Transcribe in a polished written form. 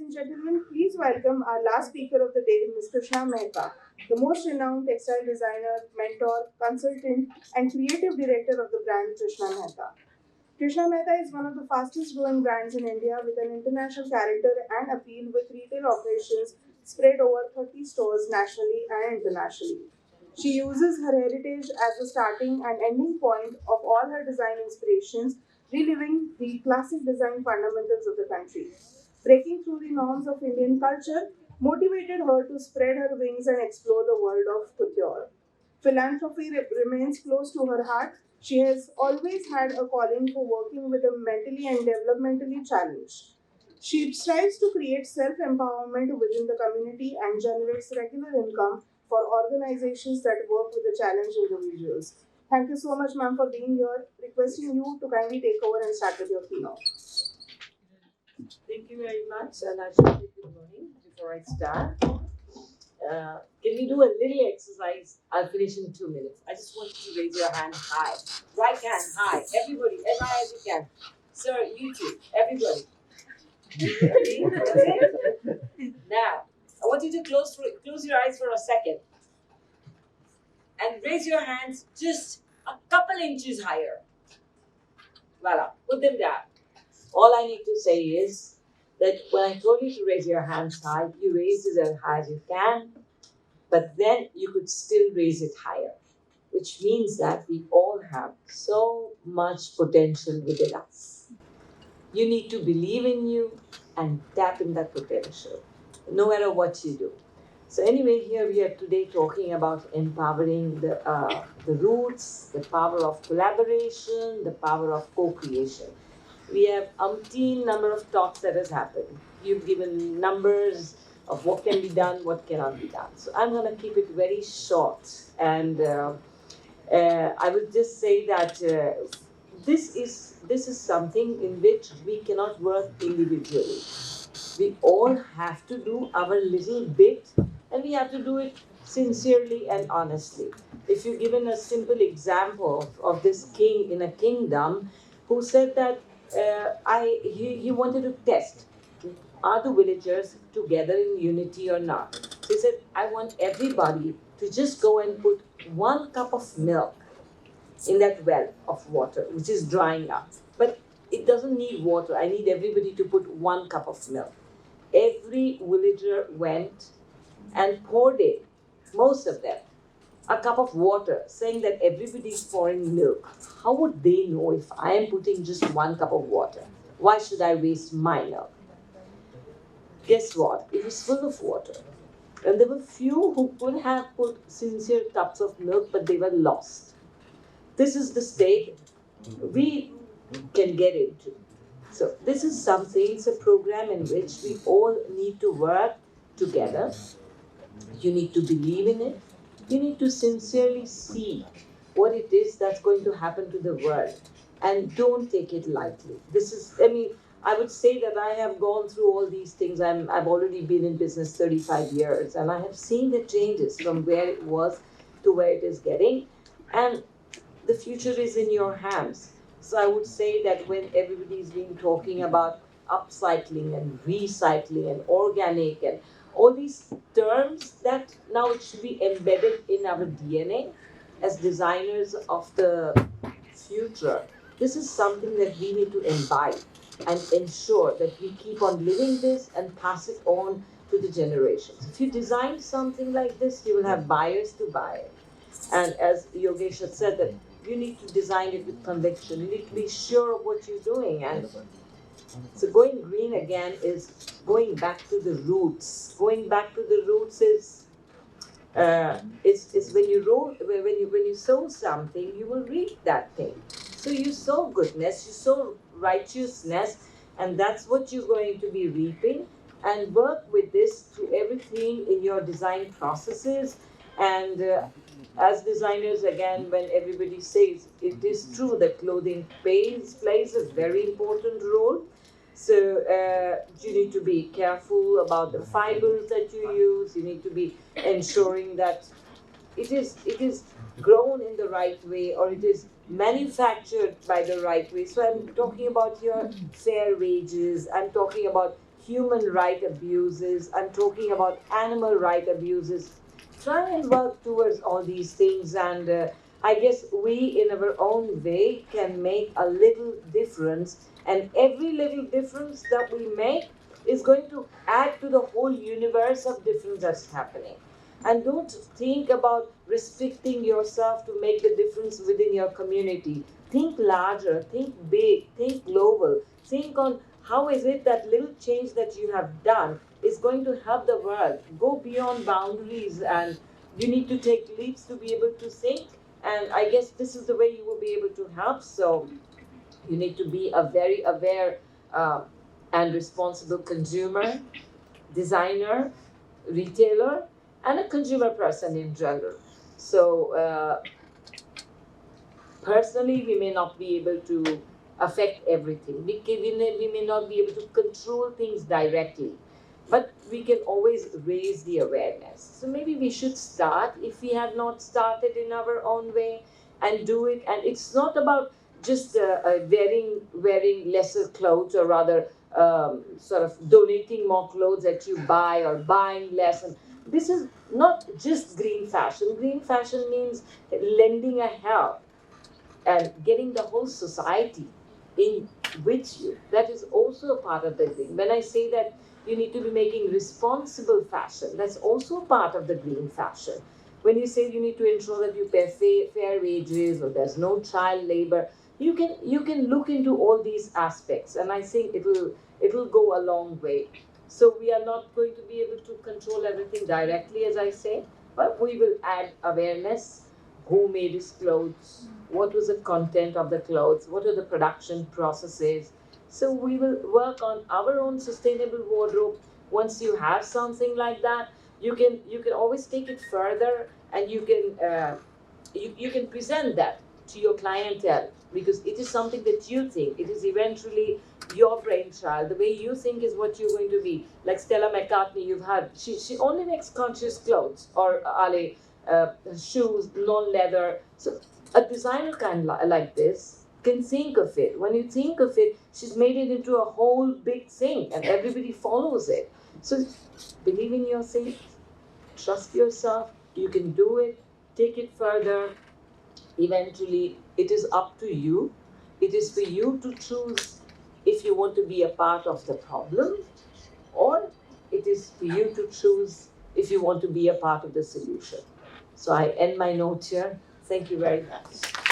and gentlemen, please welcome our last speaker of the day, Ms. Krishna Mehta, the most renowned textile designer, mentor, consultant, and creative director of the brand Krishna Mehta. Krishna Mehta is one of the fastest growing brands in India with an international character and appeal with retail operations spread over 30 stores nationally and internationally. She uses her heritage as the starting and ending point of all her design inspirations, reliving the classic design fundamentals of the country. Breaking through the norms of Indian culture motivated her to spread her wings and explore the world of couture. Philanthropy remains close to her heart. She has always had a calling for working with the mentally and developmentally challenged. She strives to create self empowerment within the community and generates regular income for organizations that work with the challenged individuals. Thank you so much, ma'am, for being here. Requesting you to kindly take over and start with your keynote. Thank you very much, and I should say good morning before I start. Can we do a little exercise? I'll finish in 2 minutes. I just want you to raise your hand high. Right hand high. Everybody, as high as you can. Sir, you too. Everybody. Ready? That's it? Now, I want you to close your eyes for a second and raise your hands just a couple inches higher. Voila. Put them down. All I need to say is that when I told you to raise your hands high, you raise it as high as you can, but then you could still raise it higher, which means that we all have so much potential within us. You need to believe in you and tap in that potential, no matter what you do. So anyway, here we are today talking about empowering the roots, the power of collaboration, the power of co-creation. We have umpteen number of talks that has happened. You've given numbers of what can be done, what cannot be done. So I'm going to keep it very short, and I will just say that this is something in which we cannot work individually. We all have to do our little bit, and we have to do it sincerely and honestly. If you're given a simple example of this king in a kingdom who said that he wanted to test, are the villagers together in unity or not? So he said, I want everybody to just go and put 1 cup of milk in that well of water, which is drying up. But it doesn't need water. I need everybody to put 1 cup of milk. Every villager went and poured it, most of them, a cup of water, saying that everybody's pouring milk. How would they know if I am putting just 1 cup of water? Why should I waste my milk? Guess what? It was full of water. And there were few who could have put sincere cups of milk, but they were lost. This is the state we can get into. So this is something, it's a program in which we all need to work together. You need to believe in it. You need to sincerely see what it is that's going to happen to the world. And don't take it lightly. I would say that I have gone through all these things. I've already been in business 35 years, and I have seen the changes from where it was to where it is getting. And the future is in your hands. So I would say that when everybody's been talking about upcycling and recycling and organic and all these terms, that now it should be embedded in our DNA as designers of the future. This is something that we need to imbibe and ensure that we keep on living this and pass it on to the generations. If you design something like this, you will have buyers to buy it. And as Yogesh had said, that you need to design it with conviction. You need to be sure of what you're doing. And so going green again is going back to the roots. Going back to the roots is when you sow something, you will reap that thing. So you sow goodness, you sow righteousness, and that's what you're going to be reaping. And work with this through everything in your design processes. And as designers, again, when everybody says it is true that clothing plays a very important role. So you need to be careful about the fibers that you use. You need to be ensuring that it is grown in the right way, or it is manufactured by the right way. So I'm talking about your fair wages. I'm talking about human right abuses, I'm talking about animal right abuses. Try and work towards all these things, and I guess we, in our own way, can make a little difference. And every little difference that we make is going to add to the whole universe of difference that's happening. And don't think about restricting yourself to make the difference within your community. Think larger, think big, think global. Think on how is it that little change that you have done is going to help the world. Go beyond boundaries, and you need to take leaps to be able to think. And I guess this is the way you will be able to help. So you need to be a very aware uh, and responsible consumer, designer, retailer, and a consumer person in general. So, personally, we may not be able to affect everything. We may not be able to control things directly, but we can always raise the awareness. So maybe we should start, if we have not started in our own way, and do it. And it's not about just wearing lesser clothes, or rather sort of donating more clothes that you buy, or buying less. And this is not just green fashion. Green fashion means lending a help and getting the whole society in with you. That is also a part of the thing. When I say that you need to be making responsible fashion, that's also a part of the green fashion. When you say you need to ensure that you pay fair wages, or there's no child labor, you can look into all these aspects, and I think it will go a long way. So we are not going to be able to control everything directly, as I say, but we will add awareness. Who made his clothes, what was the content of the clothes, what are the production processes. So we will work on our own sustainable wardrobe. Once you have something like that, you can always take it further, and you can present that to your clientele, because it is something that you think. It is eventually your brainchild. The way you think is what you're going to be. Like Stella McCartney, you've had, she only makes conscious clothes, or Ali, shoes, non-leather. So a designer kind like this can think of it. When you think of it, she's made it into a whole big thing, and everybody follows it. So believe in your thing, trust yourself. You can do it. Take it further. Eventually, it is up to you. It is for you to choose if you want to be a part of the problem, or it is for you to choose if you want to be a part of the solution. So I end my note here. Thank you very much.